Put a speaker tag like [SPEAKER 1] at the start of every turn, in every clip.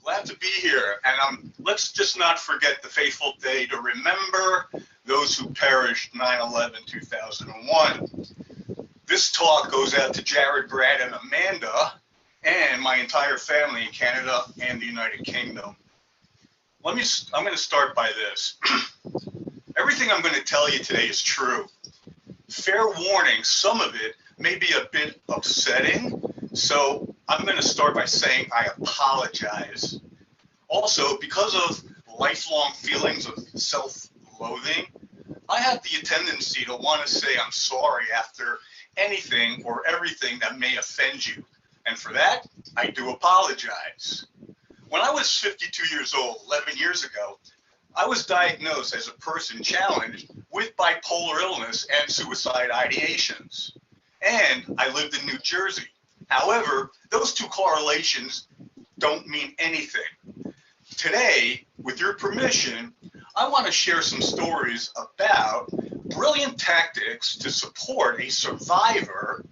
[SPEAKER 1] Glad to be here. And let's just not forget the fateful day to remember those who perished 9/11/2001. This talk goes out to Jared, Brad, and Amanda, and my entire family in Canada and the United Kingdom. I'm going to start by this. Everything I'm going to tell you today is true. Fair warning, some of it may be a bit upsetting, so I'm going to start by saying I apologize. Also, because of lifelong feelings of self-loathing, I have the tendency to want to say I'm sorry after anything or everything that may offend you. And for that, I do apologize. When I was 52 years old, 11 years ago, I was diagnosed as a person challenged with bipolar illness and suicide ideations. And I lived in New Jersey. However, those two correlations don't mean anything. Today, with your permission, I want to share some stories about brilliant tactics to support a survivor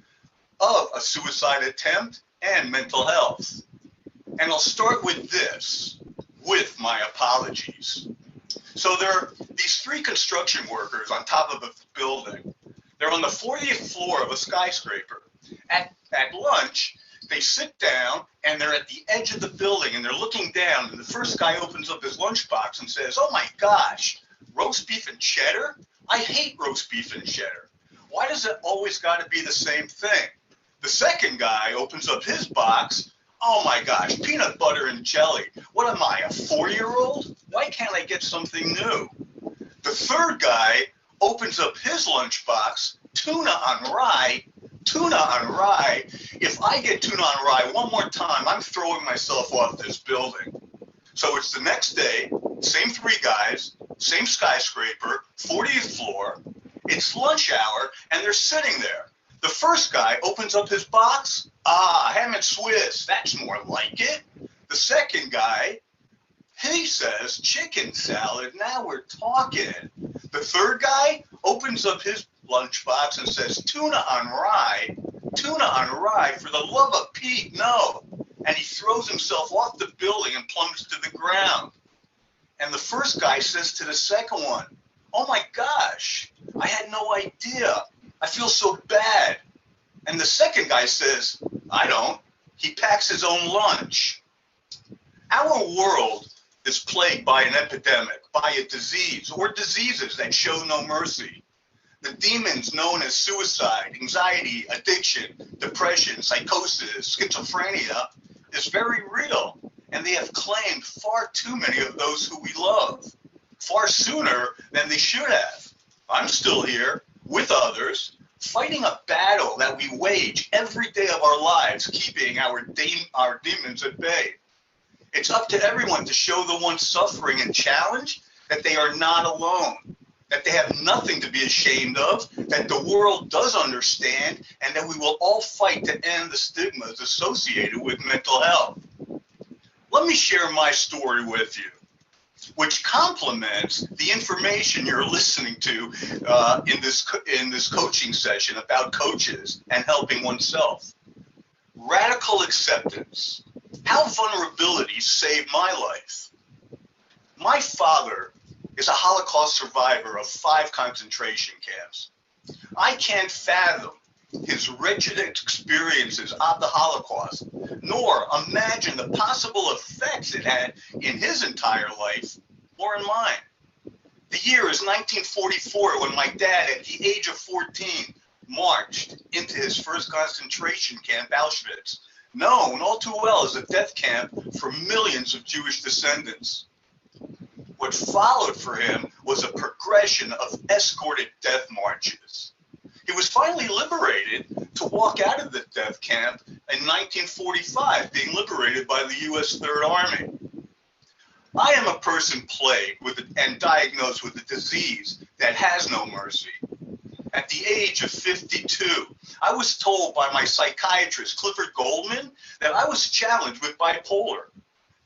[SPEAKER 1] of a suicide attempt and mental health. And I'll start with this, with my apologies. So there are these three construction workers on top of a building. They're on the 40th floor of a skyscraper. At lunch, they sit down and they're at the edge of the building and they're looking down, and the first guy opens up his lunchbox and says, "Oh my gosh, roast beef and cheddar? I hate roast beef and cheddar. Why does it always got to be the same thing?" The second guy opens up his box. "Oh my gosh, peanut butter and jelly. What am I, a 4-year-old? Why can't I get something new?" The third guy opens up his lunchbox. "Tuna on rye. Tuna on rye. If I get tuna on rye one more time, I'm throwing myself off this building." So it's the next day, same three guys, same skyscraper, 40th floor. It's lunch hour, and they're sitting there. The first guy opens up his box. "Ah, ham and Swiss, that's more like it." The second guy, he says, "Chicken salad, now we're talking." The third guy opens up his lunchbox and says, "Tuna on rye, for the love of Pete, no." And he throws himself off the building and plummets to the ground. And the first guy says to the second one, "Oh my gosh, I had no idea. I feel so bad." And the second guy says, "I don't. He packs his own lunch." Our world is plagued by an epidemic, by a disease, or diseases that show no mercy. The demons known as suicide, anxiety, addiction, depression, psychosis, schizophrenia is very real, and they have claimed far too many of those who we love, far sooner than they should have. I'm still here with others, fighting a battle that we wage every day of our lives, keeping our demons at bay. It's up to everyone to show the ones suffering and challenged that they are not alone, that they have nothing to be ashamed of, that the world does understand, and that we will all fight to end the stigmas associated with mental health. Let me share my story with you, which complements the information you're listening to in this coaching session about coaches and helping oneself. Radical acceptance. How vulnerability saved my life. My father is a Holocaust survivor of 5 concentration camps. I can't fathom his wretched experiences of the Holocaust, nor imagine the possible effects it had in his entire life or in mine. The year is 1944, when my dad, at the age of 14, marched into his first concentration camp, Auschwitz, known all too well as a death camp for millions of Jewish descendants. What followed for him was a progression of escorted death marches. He was finally liberated to walk out of the death camp in 1945, being liberated by the U.S. Third Army. I am a person plagued with and diagnosed with a disease that has no mercy. At the age of 52, I was told by my psychiatrist, Clifford Goldman, that I was challenged with bipolar,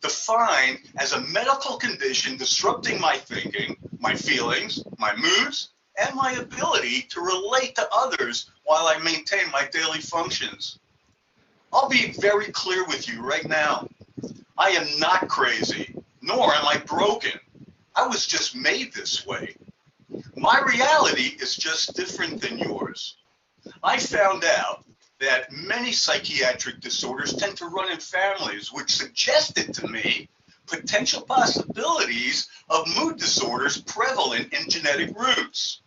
[SPEAKER 1] defined as a medical condition disrupting my thinking, my feelings, my moods, and my ability to relate to others while I maintain my daily functions. I'll be very clear with you right now. I am not crazy, nor am I broken. I was just made this way. My reality is just different than yours. I found out that many psychiatric disorders tend to run in families, which suggested to me potential possibilities of mood disorders prevalent in genetic roots.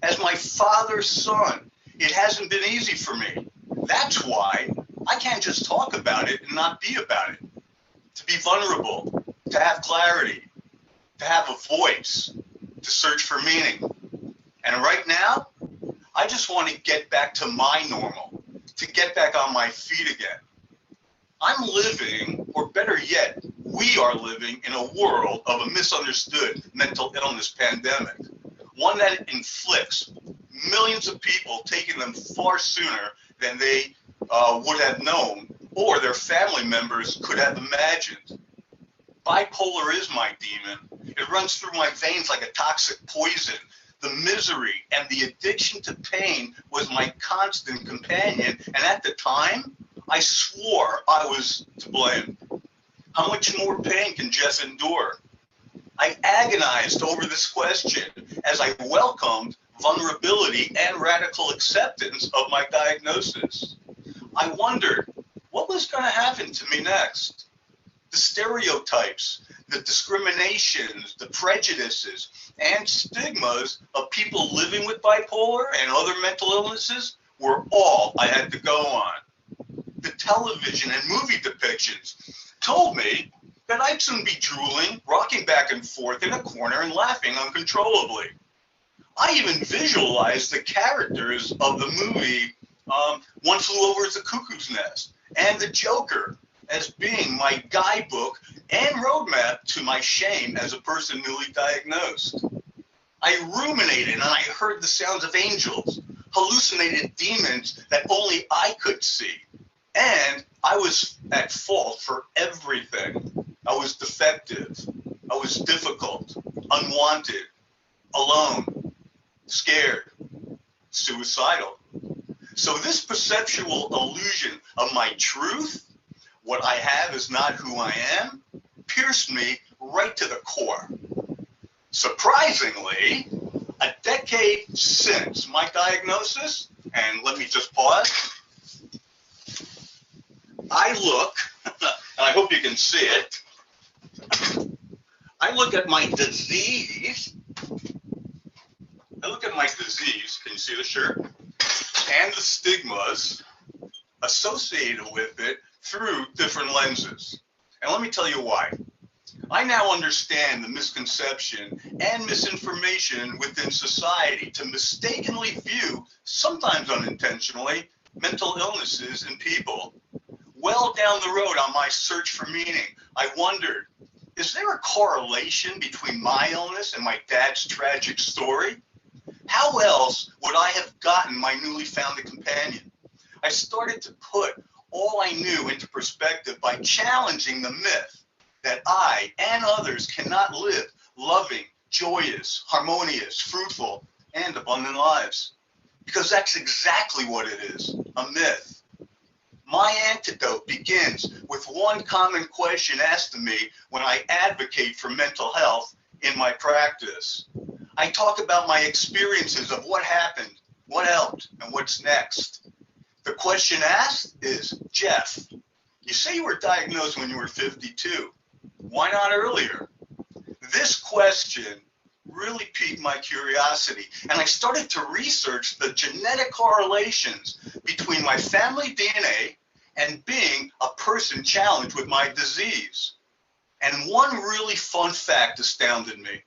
[SPEAKER 1] As my father's son, it hasn't been easy for me. That's why I can't just talk about it and not be about it. To be vulnerable, to have clarity, to have a voice, to search for meaning. And right now, I just want to get back to my normal, to get back on my feet again. I'm living, or better yet, we are living in a world of a misunderstood mental illness pandemic, one that inflicts millions of people, taking them far sooner than they would have known or their family members could have imagined. Bipolar is my demon. It runs through my veins like a toxic poison. The misery and the addiction to pain was my constant companion, and at the time, I swore I was to blame. How much more pain can Jeff endure? I agonized over this question as I welcomed vulnerability and radical acceptance of my diagnosis. I wondered what was going to happen to me next. The stereotypes, the discriminations, the prejudices, and stigmas of people living with bipolar and other mental illnesses were all I had to go on. The television and movie depictions told me that I'd soon be drooling, rocking back and forth in a corner and laughing uncontrollably. I even visualized the characters of the movie One Flew Over the Cuckoo's Nest and the Joker as being my guidebook and roadmap to my shame as a person newly diagnosed. I ruminated and I heard the sounds of angels, hallucinated demons that only I could see. And I was at fault for everything. I was defective. I was difficult, unwanted, alone, scared, suicidal. So this perceptual illusion of my truth, what I have is not who I am, pierced me right to the core. Surprisingly, a decade since my diagnosis, and let me just pause, I look, and I hope you can see it, I look at my disease, can you see the shirt? And the stigmas associated with it through different lenses. And let me tell you why. I now understand the misconception and misinformation within society to mistakenly view, sometimes unintentionally, mental illnesses in people. Well down the road on my search for meaning, I wondered, is there a correlation between my illness and my dad's tragic story? How else would I have gotten my newly found companion? I started to put all I knew into perspective by challenging the myth that I and others cannot live loving, joyous, harmonious, fruitful, and abundant lives. Because that's exactly what it is, a myth. My antidote begins with one common question asked of me when I advocate for mental health in my practice. I talk about my experiences of what happened, what helped, and what's next. The question asked is, Jeff, you say you were diagnosed when you were 52. Why not earlier? This question really piqued my curiosity, and I started to research the genetic correlations between my family DNA and being a person challenged with my disease. And one really fun fact astounded me.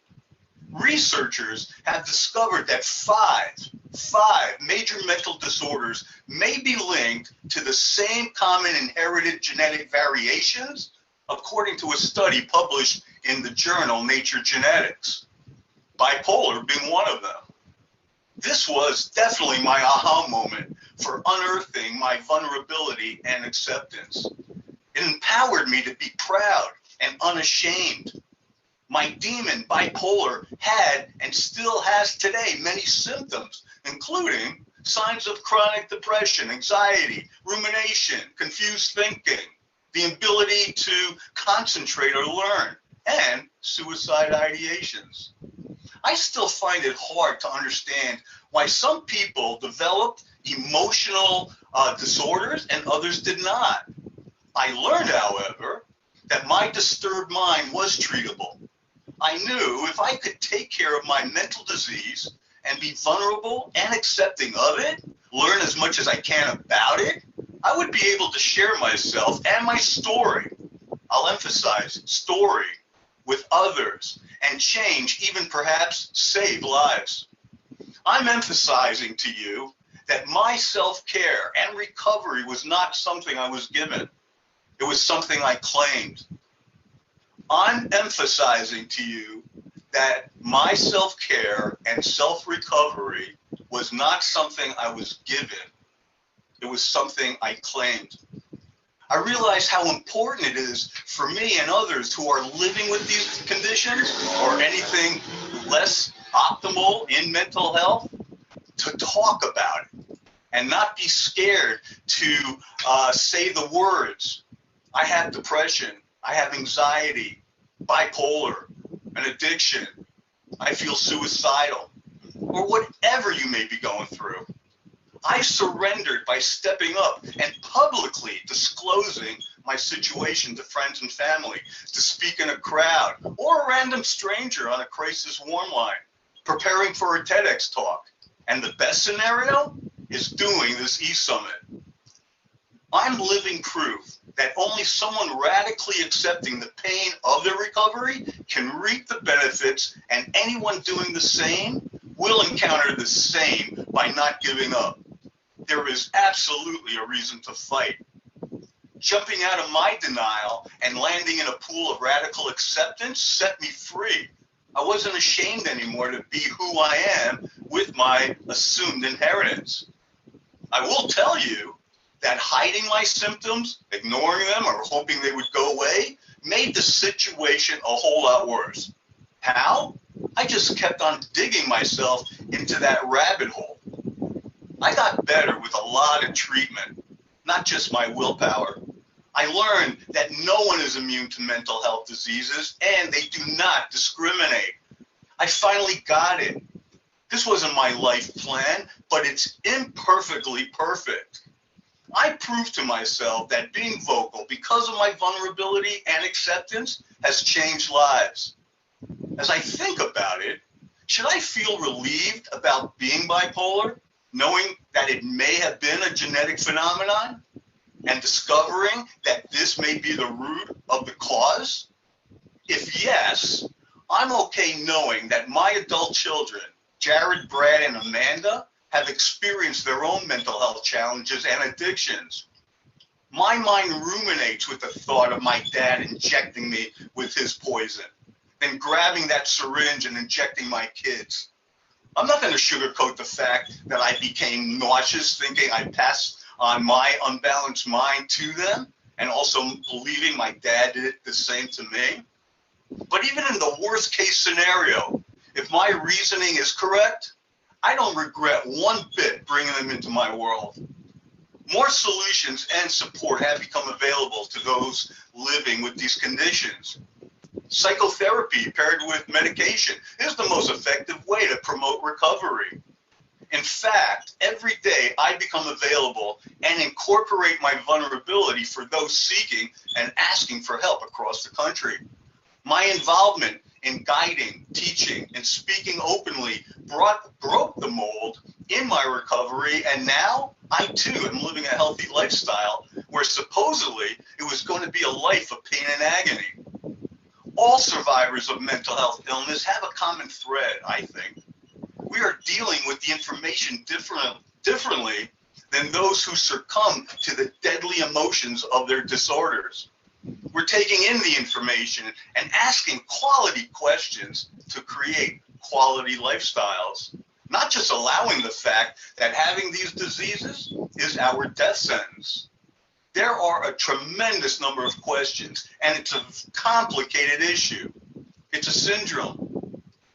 [SPEAKER 1] Researchers have discovered that five major mental disorders may be linked to the same common inherited genetic variations, according to a study published in the journal Nature Genetics, bipolar being one of them. This was definitely my aha moment for unearthing my vulnerability and acceptance. It empowered me to be proud and unashamed. My demon, bipolar, had and still has today many symptoms, including signs of chronic depression, anxiety, rumination, confused thinking, the ability to concentrate or learn, and suicide ideations. I still find it hard to understand why some people developed emotional disorders and others did not. I learned, however, that my disturbed mind was treatable. I knew if I could take care of my mental disease and be vulnerable and accepting of it, learn as much as I can about it, I would be able to share myself and my story, I'll emphasize story, with others and change, even perhaps save lives. I'm emphasizing to you that my self-care and recovery was not something I was given. It was something I claimed. I'm emphasizing to you that my self-care and self-recovery was not something I was given. It was something I claimed. I realize how important it is for me and others who are living with these conditions or anything less optimal in mental health to talk about it and not be scared to say the words. I have depression, I have anxiety, bipolar, an addiction, I feel suicidal, or whatever you may be going through. I surrendered by stepping up and publicly disclosing my situation to friends and family, to speak in a crowd or a random stranger on a crisis warm line, preparing for a TEDx talk. And the best scenario is doing this eSUMMIT. I'm living proof that only someone radically accepting the pain of their recovery can reap the benefits, and anyone doing the same will encounter the same by not giving up. There is absolutely a reason to fight. Jumping out of my denial and landing in a pool of radical acceptance set me free. I wasn't ashamed anymore to be who I am with my assumed inheritance. I will tell you that hiding my symptoms, ignoring them, or hoping they would go away made the situation a whole lot worse. How? I just kept on digging myself into that rabbit hole. I got better with a lot of treatment, not just my willpower. I learned that no one is immune to mental health diseases, and they do not discriminate. I finally got it. This wasn't my life plan, but it's imperfectly perfect. I proved to myself that being vocal because of my vulnerability and acceptance has changed lives. As I think about it, should I feel relieved about being bipolar, knowing that it may have been a genetic phenomenon, and discovering that this may be the root of the cause? If yes, I'm okay knowing that my adult children, Jared, Brad, and Amanda, have experienced their own mental health challenges and addictions. My mind ruminates with the thought of my dad injecting me with his poison, then grabbing that syringe and injecting my kids. I'm not going to sugarcoat the fact that I became nauseous thinking I passed on my unbalanced mind to them, and also believing my dad did the same to me. But even in the worst case scenario, if my reasoning is correct, I don't regret one bit bringing them into my world. More solutions and support have become available to those living with these conditions. Psychotherapy paired with medication is the most effective way to promote recovery. In fact, every day I become available and incorporate my vulnerability for those seeking and asking for help across the country. My involvement in guiding, teaching, and speaking openly broke the mold in my recovery, and now I too am living a healthy lifestyle where supposedly it was going to be a life of pain and agony. All survivors of mental health illness have a common thread, I think. We are dealing with the information differently than those who succumb to the deadly emotions of their disorders. We're taking in the information and asking quality questions to create quality lifestyles, not just allowing the fact that having these diseases is our death sentence. There are a tremendous number of questions, and it's a complicated issue. It's a syndrome.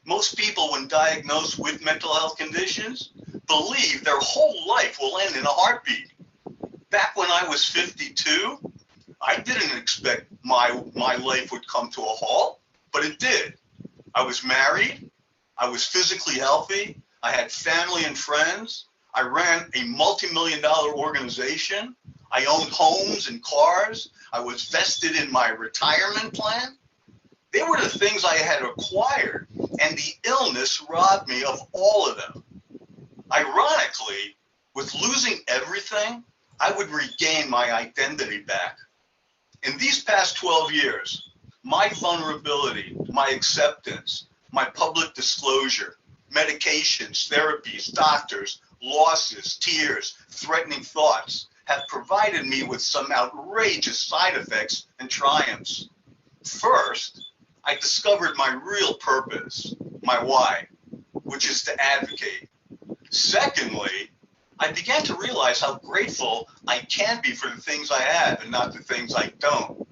[SPEAKER 1] Most people, when diagnosed with mental health conditions, believe their whole life will end in a heartbeat. Back when I was 52, I didn't expect my life would come to a halt, but it did. I was married. I was physically healthy. I had family and friends. I ran a multi-million-dollar organization. I owned homes and cars. I was vested in my retirement plan. They were the things I had acquired, and the illness robbed me of all of them. Ironically, with losing everything, I would regain my identity back. In these past 12 years, my vulnerability, my acceptance, my public disclosure, medications, therapies, doctors, losses, tears, threatening thoughts have provided me with some outrageous side effects and triumphs. First, I discovered my real purpose, my why, which is to advocate. Secondly, I began to realize how grateful I can be for the things I have and not the things I don't.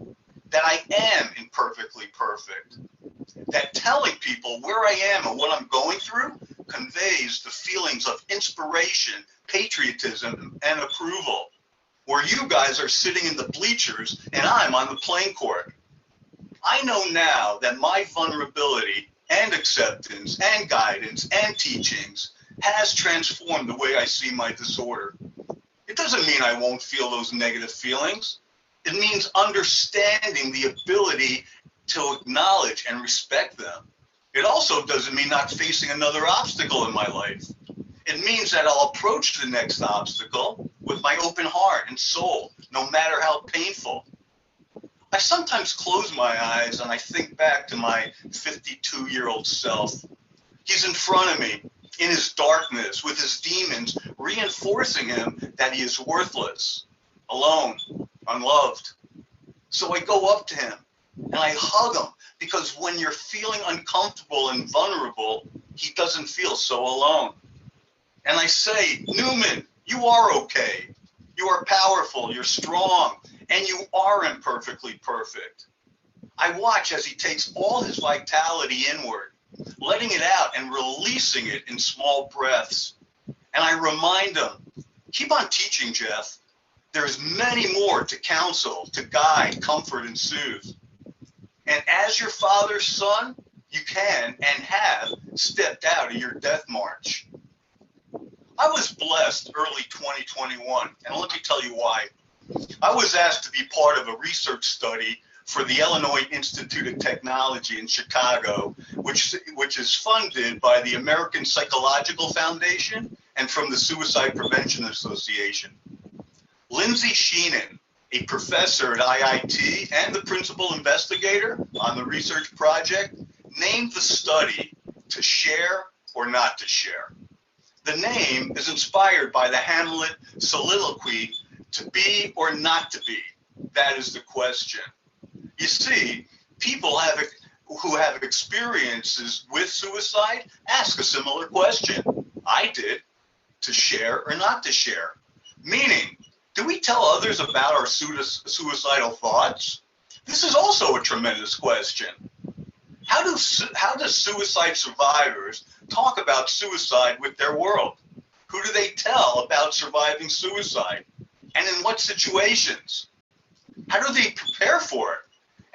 [SPEAKER 1] That I am imperfectly perfect. That telling people where I am and what I'm going through conveys the feelings of inspiration, patriotism, and approval. Where you guys are sitting in the bleachers and I'm on the playing court. I know now that my vulnerability and acceptance and guidance and teachings has transformed the way I see my disorder. It doesn't mean I won't feel those negative feelings. It means understanding the ability to acknowledge and respect them. It also doesn't mean not facing another obstacle in my life. It means that I'll approach the next obstacle with my open heart and soul, no matter how painful. I sometimes close my eyes and I think back to my 52-year-old self. He's in front of me, in his darkness, with his demons, reinforcing him that he is worthless, alone, unloved. So I go up to him and I hug him, because when you're feeling uncomfortable and vulnerable, he doesn't feel so alone. And I say, Newman, you are okay. You are powerful, you're strong, and you are imperfectly perfect. I watch as he takes all his vitality inward, letting it out and releasing it in small breaths. And I remind him, keep on teaching, Jeff. There's many more to counsel, to guide, comfort, and soothe. And as your father's son, you can and have stepped out of your death march. I was blessed early 2021, and let me tell you why. I was asked to be part of a research study for the Illinois Institute of Technology in Chicago, which is funded by the American Psychological Foundation and from the Suicide Prevention Association. Lindsay Sheenan, a professor at IIT and the principal investigator on the research project, named the study To Share or Not to Share. The name is inspired by the Hamlet soliloquy, to be or not to be. That is the question. You see, people who have experiences with suicide ask a similar question. I did. To share or not to share? Meaning, do we tell others about our suicidal thoughts? This is also a tremendous question. How do suicide survivors talk about suicide with their world? Who do they tell about surviving suicide? And in what situations? How do they prepare for it?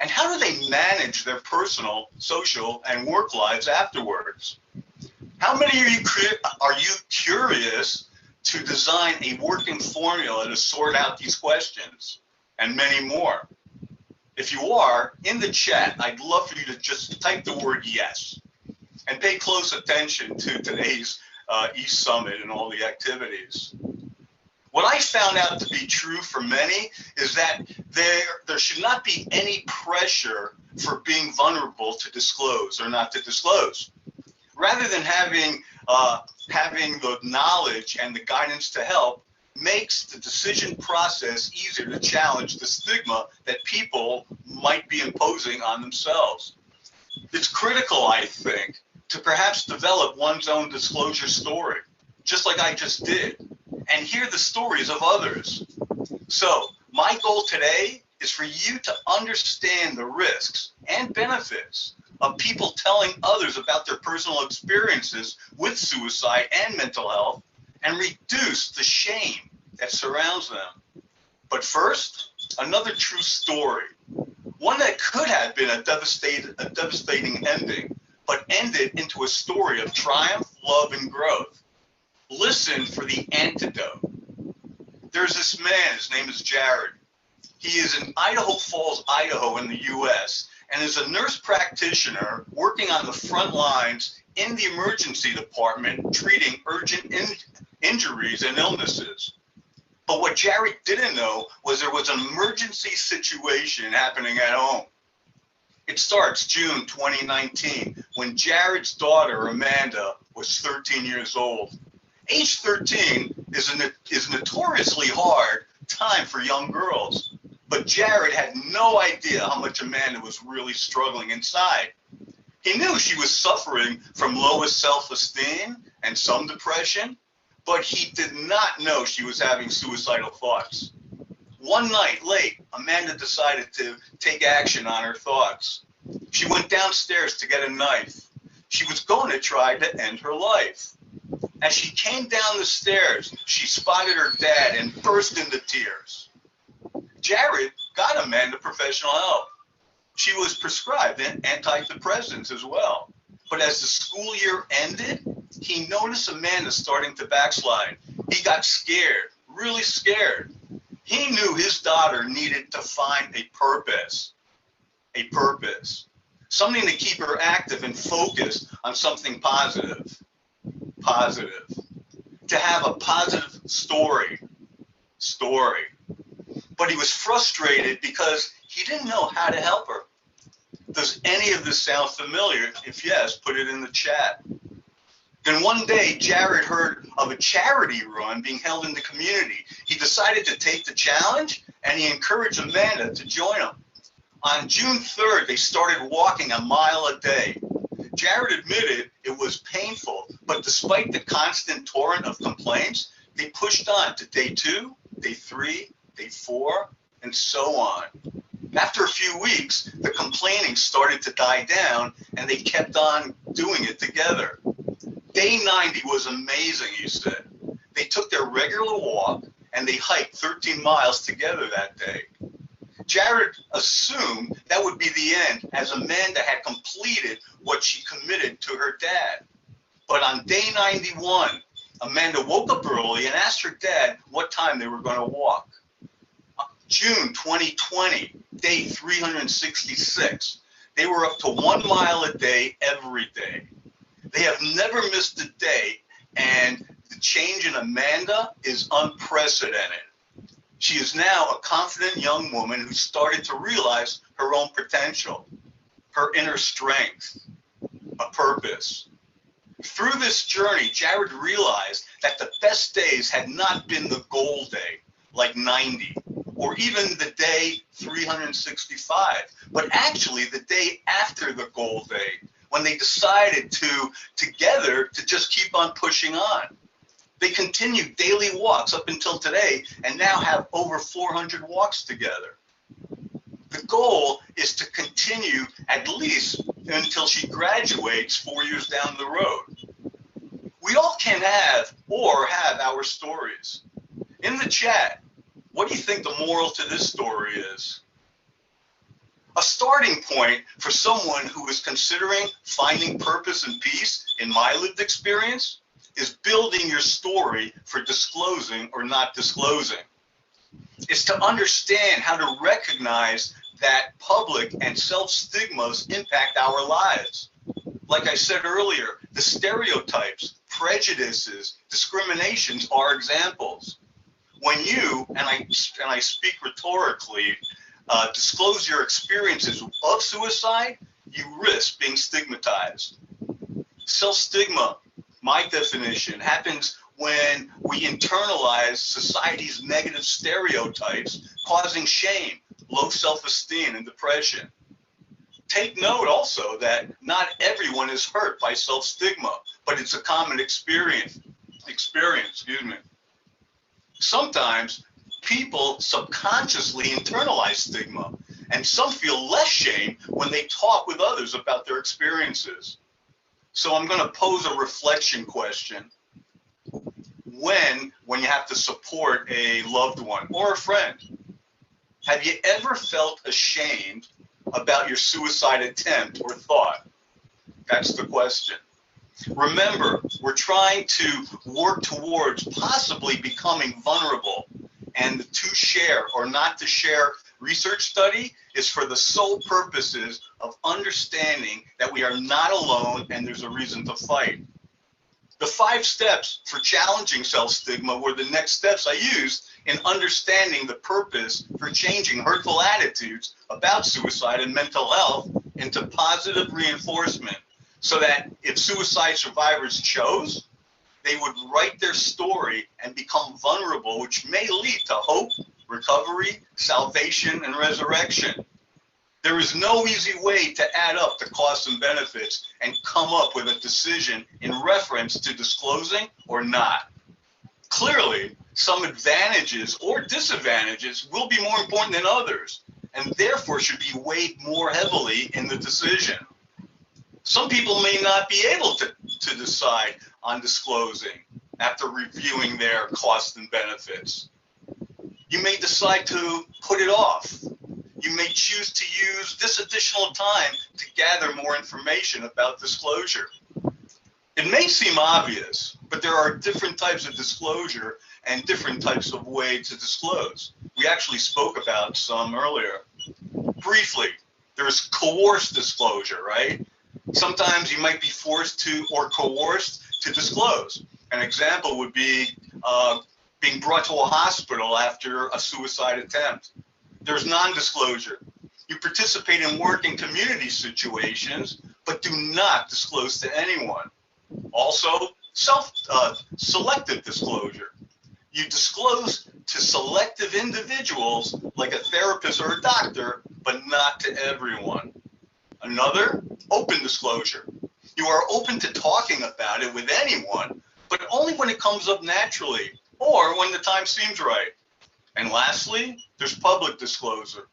[SPEAKER 1] And how do they manage their personal, social, and work lives afterwards? How many are you curious to design a working formula to sort out these questions? And many more. If you are, in the chat, I'd love for you to just type the word yes and pay close attention to today's eSUMMIT and all the activities. What I found out to be true for many is that there should not be any pressure for being vulnerable to disclose or not to disclose. Rather than having the knowledge and the guidance to help, makes the decision process easier to challenge the stigma that people might be imposing on themselves. It's critical, I think, to perhaps develop one's own disclosure story, just like I just did, and hear the stories of others. So my goal today is for you to understand the risks and benefits of people telling others about their personal experiences with suicide and mental health, and reduce the shame that surrounds them. But first, Another true story. One that could have been a devastating ending, but ended into a story of triumph, love, and growth. Listen for the antidote. There's this man, his name is Jared. He is in Idaho Falls, Idaho in the U.S., and is a nurse practitioner working on the front lines in the emergency department treating urgent injuries and illnesses. But what Jared didn't know was there was an emergency situation happening at home. It starts June 2019 when Jared's daughter, Amanda, was 13 years old. Age 13 is notoriously hard time for young girls, but Jared had no idea how much Amanda was really struggling inside. He knew she was suffering from lowest self-esteem and some depression, but he did not know she was having suicidal thoughts. One night late, Amanda decided to take action on her thoughts. She went downstairs to get a knife. She was going to try to end her life. As she came down the stairs, she spotted her dad and burst into tears. Jared got Amanda professional help. She was prescribed antidepressants as well. But as the school year ended, he noticed Amanda starting to backslide. He got scared, really scared. He knew his daughter needed to find a purpose, something to keep her active and focused on something positive, to have a positive story. But he was frustrated because he didn't know how to help her. Does any of this sound familiar? If yes, put it in the chat. Then one day, Jared heard of a charity run being held in the community. He decided to take the challenge, and he encouraged Amanda to join him. On June 3rd, they started walking a mile a day. Jared admitted it was painful, but despite the constant torrent of complaints, they pushed on to day 2, day 3, day 4, and so on. After a few weeks, the complaining started to die down, and they kept on doing it together. Day 90 was amazing, he said. They took their regular walk, and they hiked 13 miles together that day. Jared assumed that would be the end, as Amanda had completed what she committed to her dad. But on day 91, Amanda woke up early and asked her dad what time they were going to walk. June 2020, day 366, they were up to 1 mile a day every day. They have never missed a day, and the change in Amanda is unprecedented. She is now a confident young woman who started to realize her own potential, her inner strength, a purpose. Through this journey, Jared realized that the best days had not been the goal day, like 90, or even the day 365, but actually the day after the goal day, when they decided together to just keep on pushing on. They continued daily walks up until today and now have over 400 walks together. The goal is to continue at least until she graduates 4 years down the road. We all can have our stories. In the chat, what do you think the moral to this story is? A starting point for someone who is considering finding purpose and peace, in my lived experience, is building your story for disclosing or not disclosing. It's to understand how to recognize that public and self-stigmas impact our lives. Like I said earlier, the stereotypes, prejudices, discriminations are examples. When you, and I speak rhetorically, disclose your experiences of suicide, you risk being stigmatized. Self-stigma, my definition, happens when we internalize society's negative stereotypes, causing shame, low self-esteem, and depression. Take note also that not everyone is hurt by self-stigma, but it's a common experience. Sometimes people subconsciously internalize stigma, and some feel less shame when they talk with others about their experiences. So I'm going to pose a reflection question. When you have to support a loved one or a friend, Have you ever felt ashamed about your suicide attempt or thought? That's the question. Remember, we're trying to work towards possibly becoming vulnerable, and the to share or not to share research study is for the sole purposes of understanding that we are not alone and there's a reason to fight. The 5 steps for challenging self-stigma were the next steps I used in understanding the purpose for changing hurtful attitudes about suicide and mental health into positive reinforcement, so that if suicide survivors chose, they would write their story and become vulnerable, which may lead to hope, recovery, salvation, and resurrection. There is no easy way to add up the costs and benefits and come up with a decision in reference to disclosing or not. Clearly, some advantages or disadvantages will be more important than others, and therefore should be weighed more heavily in the decision. Some people may not be able to decide on disclosing after reviewing their costs and benefits. You may decide to put it off. You may choose to use this additional time to gather more information about disclosure. It may seem obvious, but there are different types of disclosure and different types of ways to disclose. We actually spoke about some earlier. Briefly, there's coerced disclosure, right? Sometimes you might be forced to or coerced to disclose. An example would be being brought to a hospital after a suicide attempt. There's non-disclosure. You participate in work in community situations, but do not disclose to anyone. Also, selective disclosure. You disclose to selective individuals like a therapist or a doctor, but not to everyone. Another, open disclosure. You are open to talking about it with anyone, but only when it comes up naturally or when the time seems right. And lastly, there's public disclosure.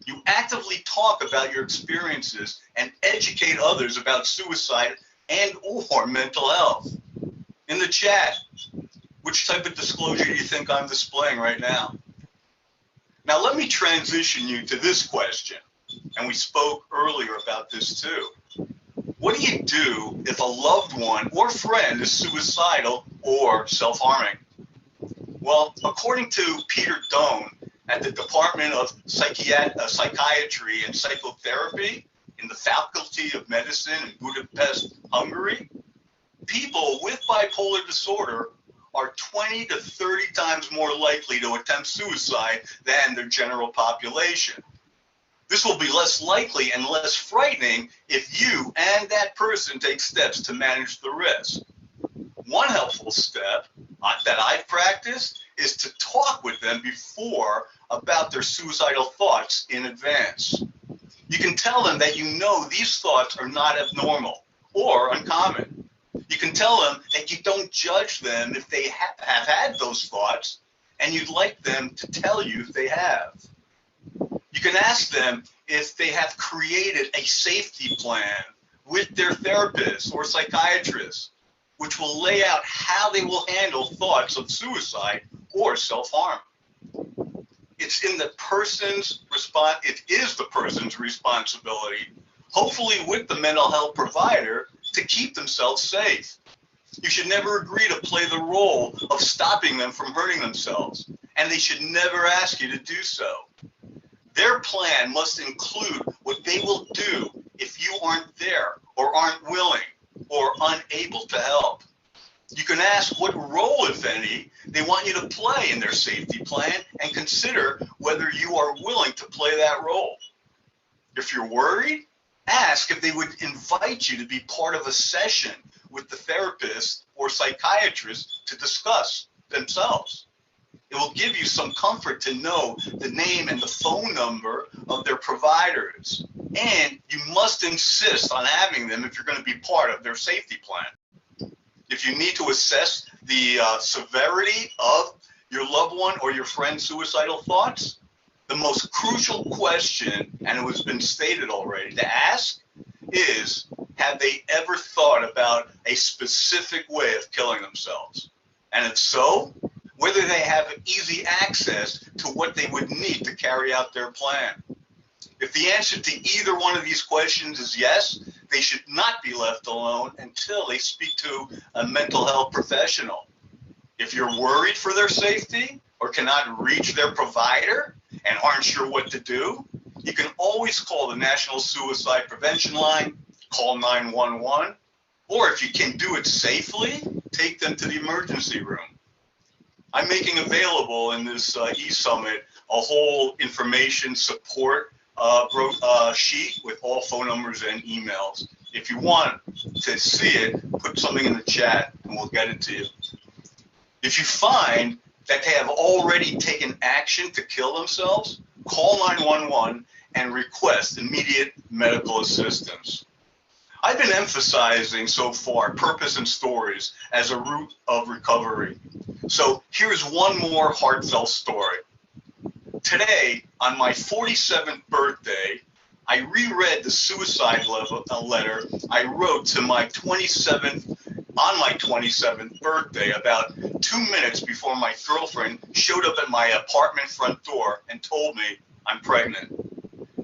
[SPEAKER 1] You actively talk about your experiences and educate others about suicide and or mental health. In the chat, which type of disclosure do you think I'm displaying right now? Now let me transition you to this question, and we spoke earlier about this too. What do you do if a loved one or friend is suicidal or self-harming? Well, according to Peter Doan at the Department of Psychiatry and Psychotherapy in the Faculty of Medicine in Budapest, Hungary, people with bipolar disorder are 20 to 30 times more likely to attempt suicide than their general population. This will be less likely and less frightening if you and that person take steps to manage the risk. One helpful step that I've practiced is to talk with them before about their suicidal thoughts in advance. You can tell them that you know these thoughts are not abnormal or uncommon. You can tell them that you don't judge them if they have had those thoughts, and you'd like them to tell you if they have. You can ask them if they have created a safety plan with their therapist or psychiatrist, which will lay out how they will handle thoughts of suicide or self-harm. It is the person's responsibility, hopefully with the mental health provider, to keep themselves safe. You should never agree to play the role of stopping them from hurting themselves, and they should never ask you to do so. Their plan must include what they will do if you aren't there or aren't willing or unable to help. You can ask what role, if any, they want you to play in their safety plan and consider whether you are willing to play that role. If you're worried, ask if they would invite you to be part of a session with the therapist or psychiatrist to discuss themselves. It will give you some comfort to know the name and the phone number of their providers. And you must insist on having them if you're going to be part of their safety plan. If you need to assess the severity of your loved one or your friend's suicidal thoughts, the most crucial question, and it has been stated already, to ask is, have they ever thought about a specific way of killing themselves? And if so, whether they have easy access to what they would need to carry out their plan. If the answer to either one of these questions is yes, they should not be left alone until they speak to a mental health professional. If you're worried for their safety or cannot reach their provider and aren't sure what to do, you can always call the National Suicide Prevention Line, call 911, or if you can do it safely, take them to the emergency room. I'm making available in this eSUMMIT a whole information support sheet with all phone numbers and emails. If you want to see it, put something in the chat and we'll get it to you. If you find that they have already taken action to kill themselves, call 911 and request immediate medical assistance. I've been emphasizing so far purpose and stories as a route of recovery. So here's one more heartfelt story. Today, on my 47th birthday, I reread the suicide letter I wrote to my 27th birthday about 2 minutes before my girlfriend showed up at my apartment front door and told me I'm pregnant.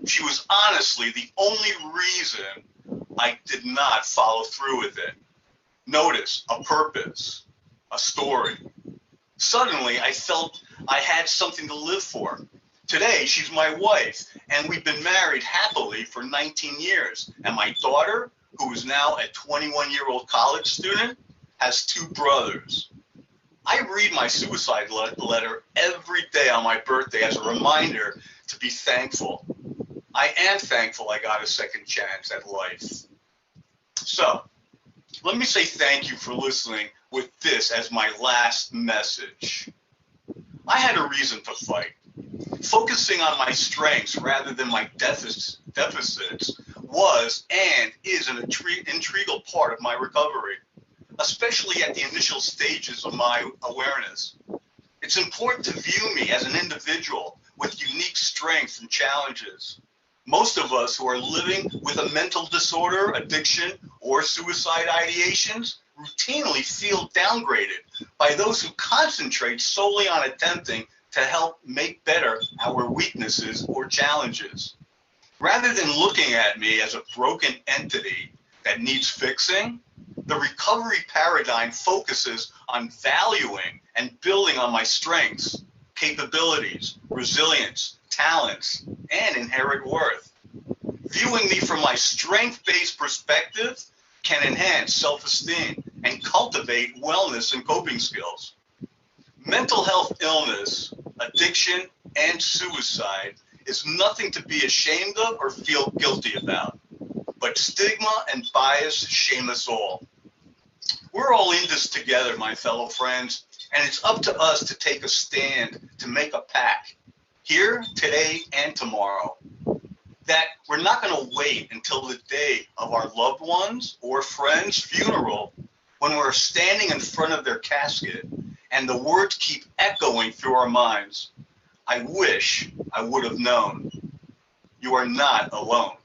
[SPEAKER 1] She was honestly the only reason I did not follow through with it. Notice, a purpose, a story. Suddenly, I felt I had something to live for. Today, she's my wife, and we've been married happily for 19 years. And my daughter, who is now a 21-year-old college student, has 2 brothers. I read my suicide letter every day on my birthday as a reminder to be thankful. I am thankful I got a second chance at life. So, let me say thank you for listening with this as my last message. I had a reason to fight. Focusing on my strengths rather than my deficits was and is an integral part of my recovery, especially at the initial stages of my awareness. It's important to view me as an individual with unique strengths and challenges. Most of us who are living with a mental disorder, addiction, or suicide ideations routinely feel downgraded by those who concentrate solely on attempting to help make better our weaknesses or challenges. Rather than looking at me as a broken entity that needs fixing, the recovery paradigm focuses on valuing and building on my strengths, capabilities, resilience, talents, and inherent worth. Viewing me from my strength-based perspective can enhance self-esteem and cultivate wellness and coping skills. Mental health illness, addiction, and suicide is nothing to be ashamed of or feel guilty about, but stigma and bias shame us all. We're all in this together, my fellow friends, and it's up to us to take a stand, to make a pact, here, today, and tomorrow, that we're not going to wait until the day of our loved ones or friends' funeral when we're standing in front of their casket and the words keep echoing through our minds. I wish I would have known. You are not alone.